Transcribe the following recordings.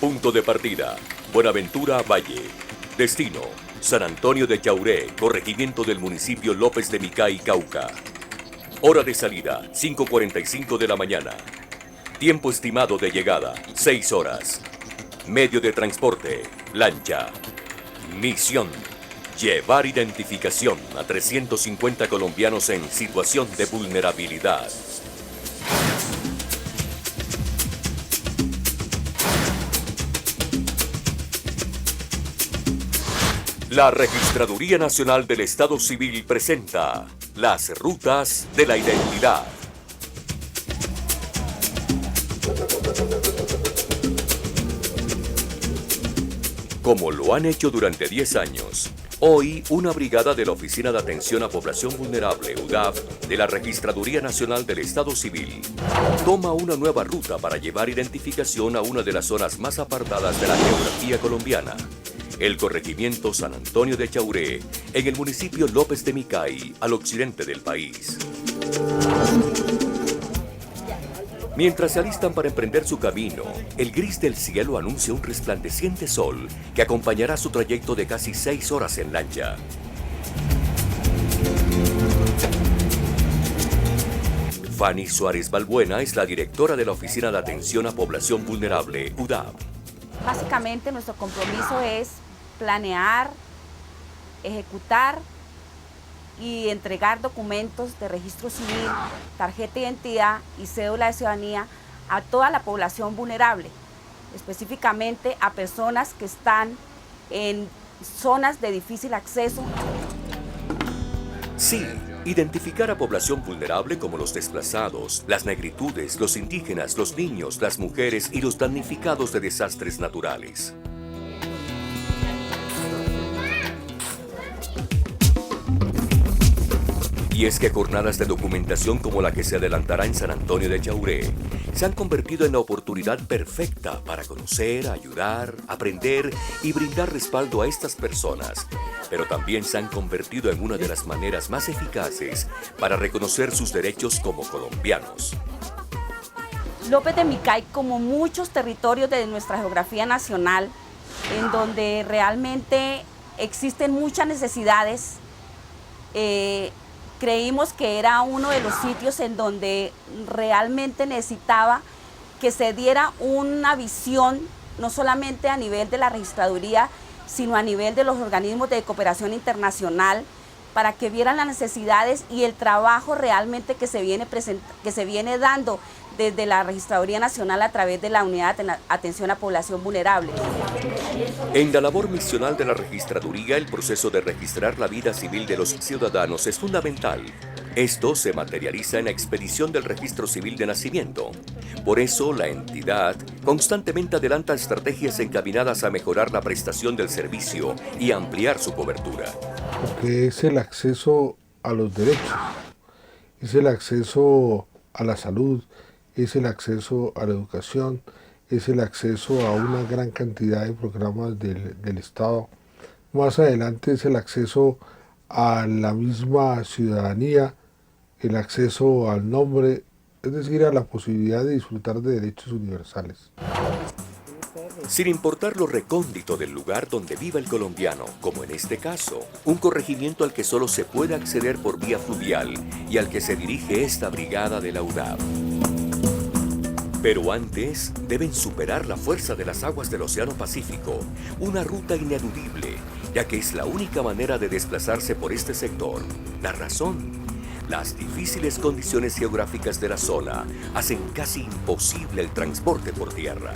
Punto de partida, Buenaventura Valle. Destino, San Antonio de Yauré, corregimiento del municipio López de Micay, Cauca. Hora de salida, 5:45 de la mañana. Tiempo estimado de llegada, 6 horas. Medio de transporte, lancha. Misión, llevar identificación a 350 colombianos en situación de vulnerabilidad. La Registraduría Nacional del Estado Civil presenta las rutas de la identidad. Como lo han hecho durante 10 años, hoy una brigada de la Oficina de Atención a Población Vulnerable, UDAP, de la Registraduría Nacional del Estado Civil, toma una nueva ruta para llevar identificación a una de las zonas más apartadas de la geografía colombiana, el corregimiento San Antonio de Yauré, en el municipio López de Micay, al occidente del país. Mientras se alistan para emprender su camino, el gris del cielo anuncia un resplandeciente sol que acompañará su trayecto de casi 6 horas en lancha. Fanny Suárez Balbuena es la directora de la Oficina de Atención a Población Vulnerable, UDAP. Básicamente nuestro compromiso es planear, ejecutar y entregar documentos de registro civil, tarjeta de identidad y cédula de ciudadanía a toda la población vulnerable, específicamente a personas que están en zonas de difícil acceso. Sí, identificar a población vulnerable como los desplazados, las negritudes, los indígenas, los niños, las mujeres y los damnificados de desastres naturales. Y es que jornadas de documentación como la que se adelantará en San Antonio de Yauré se han convertido en la oportunidad perfecta para conocer, ayudar, aprender y brindar respaldo a estas personas, pero también se han convertido en una de las maneras más eficaces para reconocer sus derechos como colombianos. López de Micay, como muchos territorios de nuestra geografía nacional, en donde realmente existen muchas necesidades, creímos que era uno de los sitios en donde realmente necesitaba que se diera una visión, no solamente a nivel de la registraduría, sino a nivel de los organismos de cooperación internacional, para que vieran las necesidades y el trabajo realmente que se viene dando desde la Registraduría Nacional a través de la Unidad de Atención a Población Vulnerable. En la labor misional de la registraduría, el proceso de registrar la vida civil de los ciudadanos es fundamental. Esto se materializa en la expedición del registro civil de nacimiento. Por eso, la entidad constantemente adelanta estrategias encaminadas a mejorar la prestación del servicio y ampliar su cobertura. Porque es el acceso a los derechos, es el acceso a la salud, es el acceso a la educación, es el acceso a una gran cantidad de programas del Estado. Más adelante es el acceso a la misma ciudadanía, el acceso al nombre, es decir, a la posibilidad de disfrutar de derechos universales. Sin importar lo recóndito del lugar donde viva el colombiano, como en este caso, un corregimiento al que solo se puede acceder por vía fluvial y al que se dirige esta brigada de la UDAP. Pero antes, deben superar la fuerza de las aguas del Océano Pacífico, una ruta ineludible, ya que es la única manera de desplazarse por este sector. La razón: las difíciles condiciones geográficas de la zona hacen casi imposible el transporte por tierra.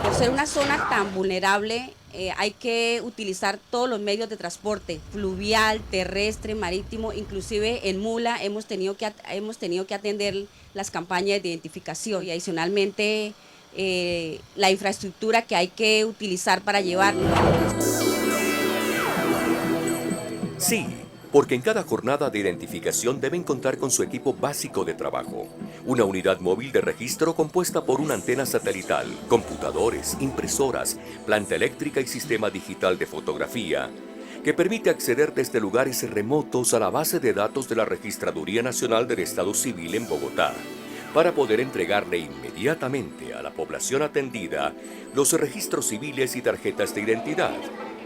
Por ser una zona tan vulnerable, hay que utilizar todos los medios de transporte, fluvial, terrestre, marítimo, inclusive en mula hemos tenido que atender las campañas de identificación y adicionalmente la infraestructura que hay que utilizar para llevarlo. Sí, porque en cada jornada de identificación deben contar con su equipo básico de trabajo. Una unidad móvil de registro compuesta por una antena satelital, computadores, impresoras, planta eléctrica y sistema digital de fotografía, que permite acceder desde lugares remotos a la base de datos de la Registraduría Nacional del Estado Civil en Bogotá, para poder entregarle inmediatamente a la población atendida los registros civiles y tarjetas de identidad,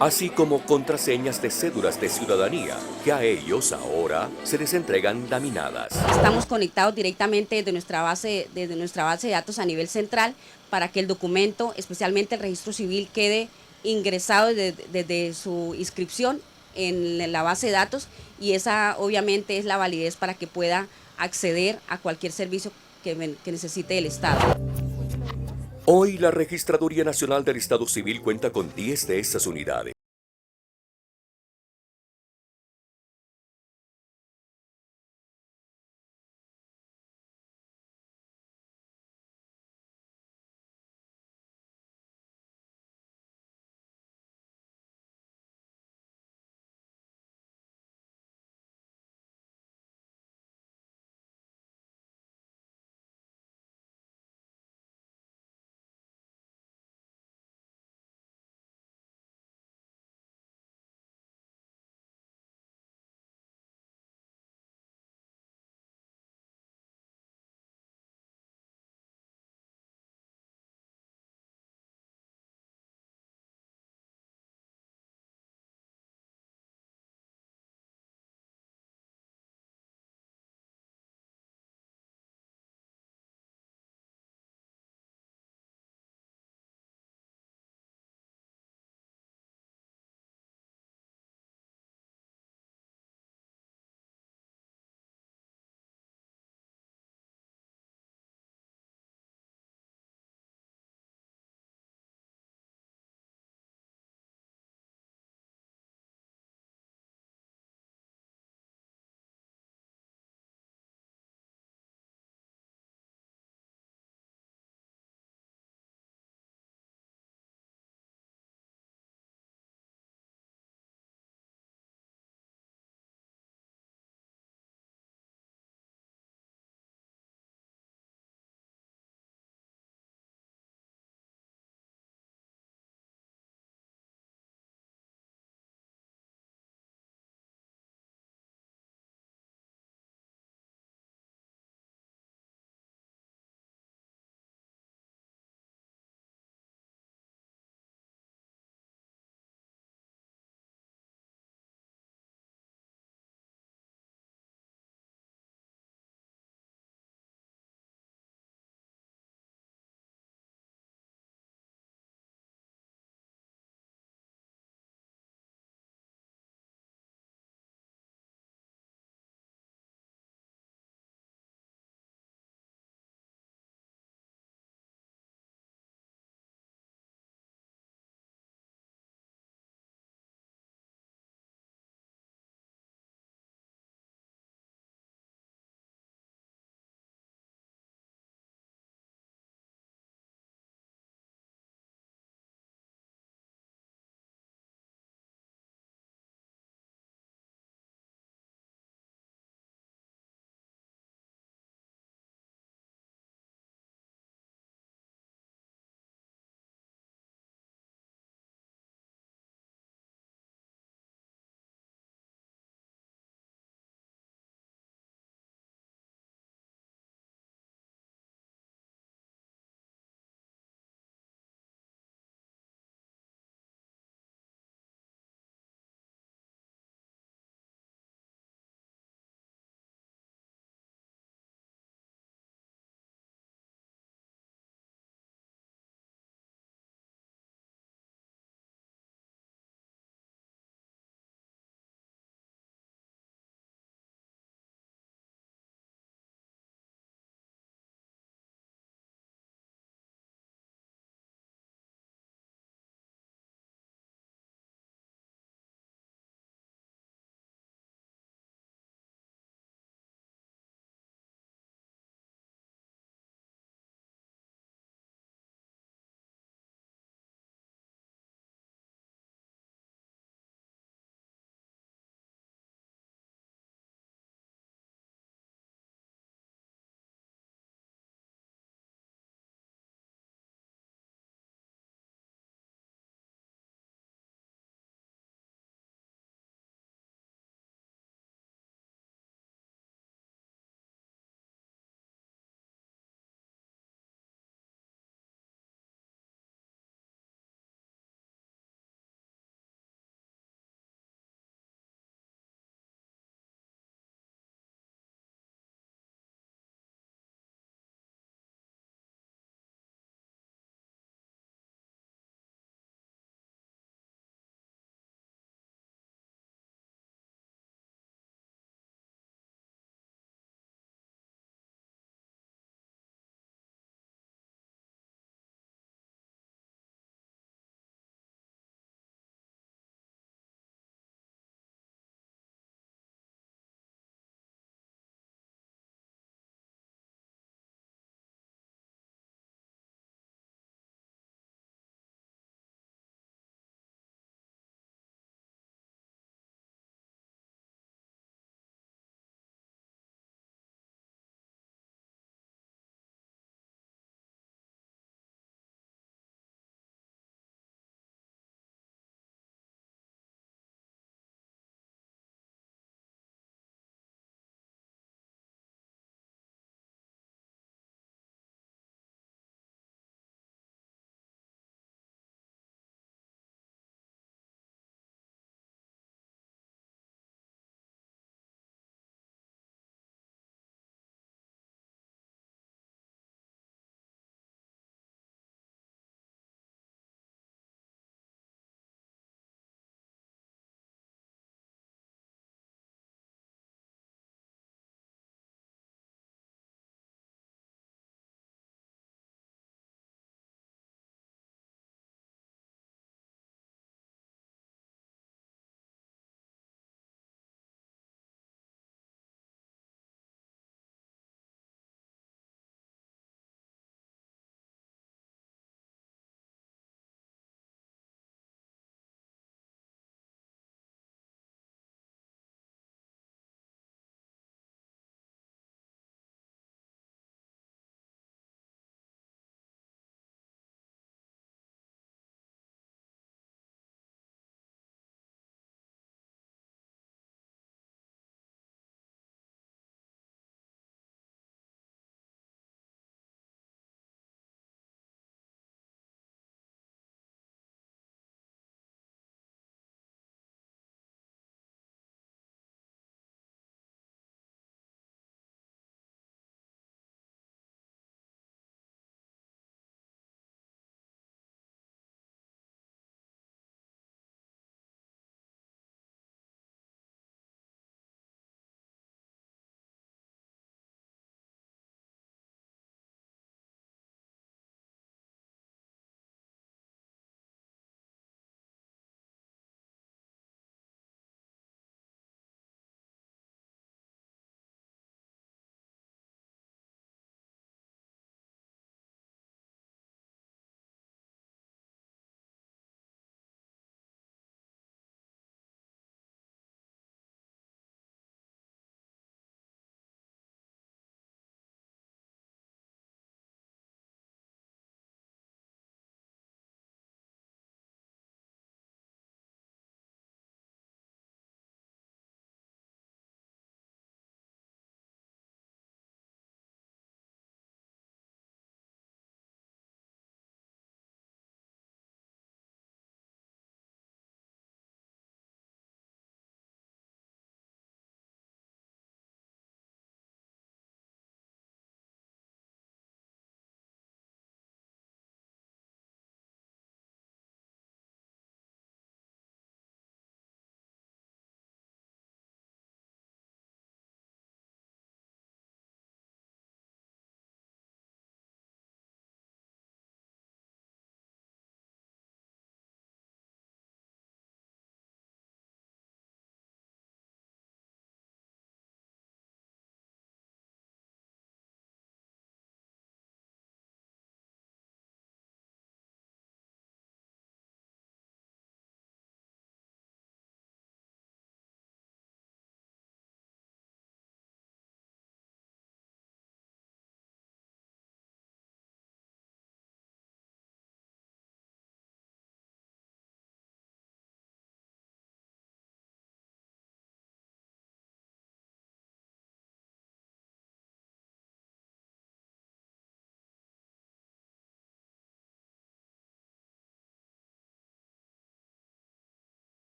así como contraseñas de cédulas de ciudadanía, que a ellos ahora se les entregan laminadas. Estamos conectados directamente desde nuestra base de datos a nivel central para que el documento, especialmente el registro civil, quede ingresado desde su inscripción en la base de datos, y esa obviamente es la validez para que pueda acceder a cualquier servicio que necesite el Estado. Hoy la Registraduría Nacional del Estado Civil cuenta con 10 de estas unidades.